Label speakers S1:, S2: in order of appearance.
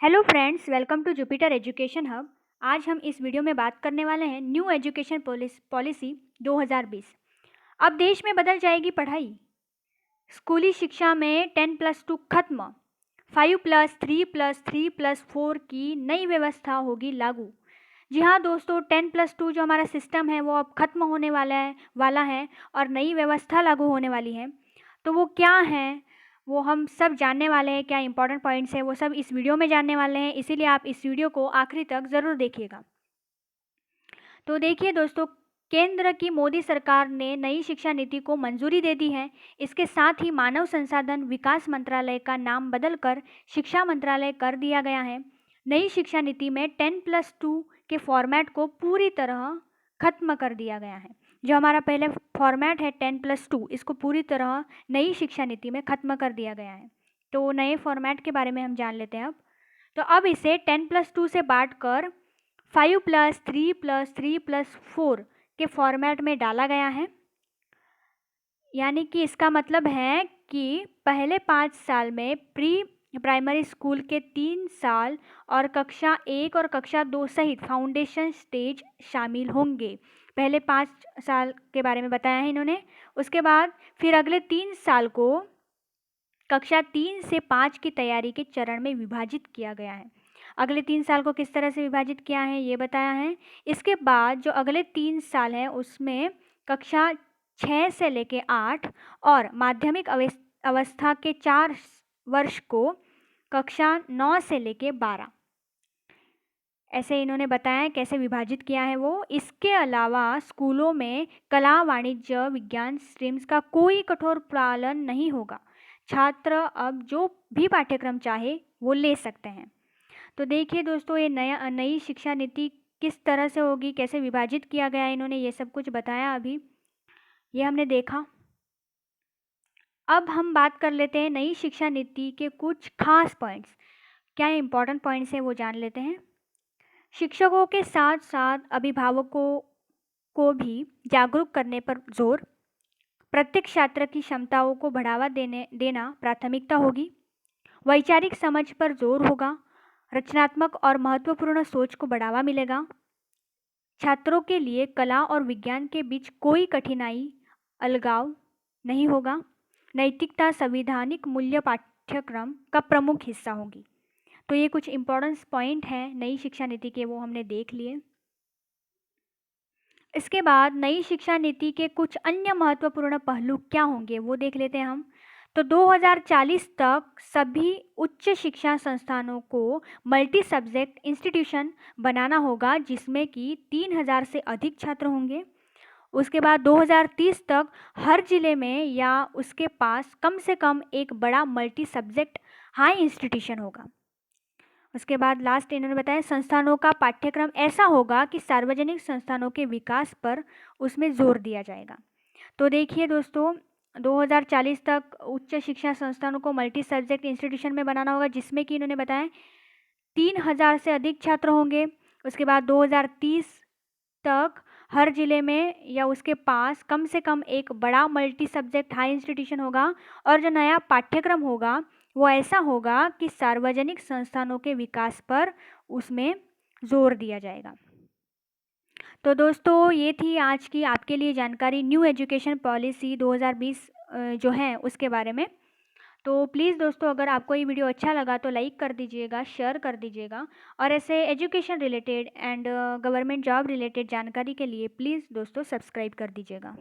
S1: Hello friends, welcome to Jupiter education hub. आज हम इस वीडियो में बात करने वाले हैं न्यू एजुकेशन पॉलिसी 2020। अब देश में बदल जाएगी पढ़ाई। स्कूली शिक्षा में 10+2 खत्म, 5+3+3+4 की नई व्यवस्था होगी लागू। जी हाँ दोस्तों, 10+2 जो हमारा सिस्टम है वो अब खत्म होने वाला है और नई व्यवस्था लागू होने वाली है। तो वो क्या है वो हम सब जानने वाले हैं। क्या इंपॉर्टेंट पॉइंट्स है वो सब इस वीडियो में जानने वाले हैं, इसीलिए आप इस वीडियो को आखिरी तक ज़रूर देखिएगा। तो देखिए दोस्तों, केंद्र की मोदी सरकार ने नई शिक्षा नीति को मंजूरी दे दी है। इसके साथ ही मानव संसाधन विकास मंत्रालय का नाम बदलकर शिक्षा मंत्रालय कर दिया गया है। नई शिक्षा नीति में 10+2 के फॉर्मेट को पूरी तरह खत्म कर दिया गया है। जो हमारा पहले फॉर्मेट है 10+2, इसको पूरी तरह नई शिक्षा नीति में खत्म कर दिया गया है। तो नए फॉर्मेट के बारे में हम जान लेते हैं अब। तो अब इसे 10+2 से बांटकर 5+3+3+4 के फॉर्मेट में डाला गया है। यानी कि इसका मतलब है कि पहले 5 साल में प्री प्राइमरी स्कूल के 3 साल और कक्षा 1 और कक्षा 2 सहित फाउंडेशन स्टेज शामिल होंगे। पहले 5 साल के बारे में बताया है इन्होंने। उसके बाद फिर अगले 3 साल को कक्षा 3 से 5 की तैयारी के चरण में विभाजित किया गया है। अगले 3 साल को किस तरह से विभाजित किया है ये बताया है। इसके बाद जो अगले 3 साल हैं उसमें कक्षा 6 से लेके 8 और माध्यमिक अवस्था के 4 वर्ष को कक्षा 9 से लेके 12, ऐसे इन्होंने बताया कैसे विभाजित किया है वो। इसके अलावा स्कूलों में कला, वाणिज्य, विज्ञान स्ट्रीम्स का कोई कठोर पालन नहीं होगा। छात्र अब जो भी पाठ्यक्रम चाहे वो ले सकते हैं। तो देखिए दोस्तों, ये नई शिक्षा नीति किस तरह से होगी, कैसे विभाजित किया गया है, इन्होंने ये सब कुछ बताया। अभी ये हमने देखा। अब हम बात कर लेते हैं नई शिक्षा नीति के कुछ खास पॉइंट्स। क्या इंपॉर्टेंट पॉइंट्स हैं वो जान लेते हैं। शिक्षकों के साथ साथ अभिभावकों को भी जागरूक करने पर जोर। प्रत्येक छात्र की क्षमताओं को बढ़ावा देना प्राथमिकता होगी। वैचारिक समझ पर जोर होगा। रचनात्मक और महत्वपूर्ण सोच को बढ़ावा मिलेगा। छात्रों के लिए कला और विज्ञान के बीच कोई कठिनाई, अलगाव नहीं होगा। नैतिकता, संवैधानिक मूल्य पाठ्यक्रम का प्रमुख हिस्सा होगी। तो ये कुछ इंपॉर्टेंट पॉइंट हैं नई शिक्षा नीति के, वो हमने देख लिए। इसके बाद नई शिक्षा नीति के कुछ अन्य महत्वपूर्ण पहलू क्या होंगे वो देख लेते हैं हम। तो 2040 तक सभी उच्च शिक्षा संस्थानों को मल्टी सब्जेक्ट इंस्टीट्यूशन बनाना होगा, जिसमें कि 3000 से अधिक छात्र होंगे। उसके बाद 2030 तक हर जिले में या उसके पास कम से कम एक बड़ा मल्टी सब्जेक्ट हाई इंस्टीट्यूशन होगा। उसके बाद लास्ट इन्होंने बताया संस्थानों का पाठ्यक्रम ऐसा होगा कि सार्वजनिक संस्थानों के विकास पर उसमें जोर दिया जाएगा। तो देखिए दोस्तों, 2040 तक उच्च शिक्षा संस्थानों को मल्टी सब्जेक्ट इंस्टीट्यूशन में बनाना होगा, जिसमें कि इन्होंने बताया 3000 से अधिक छात्र होंगे। उसके बाद 2030 तक हर जिले में या उसके पास कम से कम एक बड़ा मल्टी सब्जेक्ट हाई इंस्टीट्यूशन होगा। और जो नया पाठ्यक्रम होगा वो ऐसा होगा कि सार्वजनिक संस्थानों के विकास पर उसमें जोर दिया जाएगा। तो दोस्तों, ये थी आज की आपके लिए जानकारी न्यू एजुकेशन पॉलिसी 2020 जो है उसके बारे में। तो प्लीज़ दोस्तों, अगर आपको ये वीडियो अच्छा लगा तो लाइक कर दीजिएगा, शेयर कर दीजिएगा। और ऐसे education related and government job related जानकारी के लिए प्लीज़ दोस्तों सब्सक्राइब कर दीजिएगा।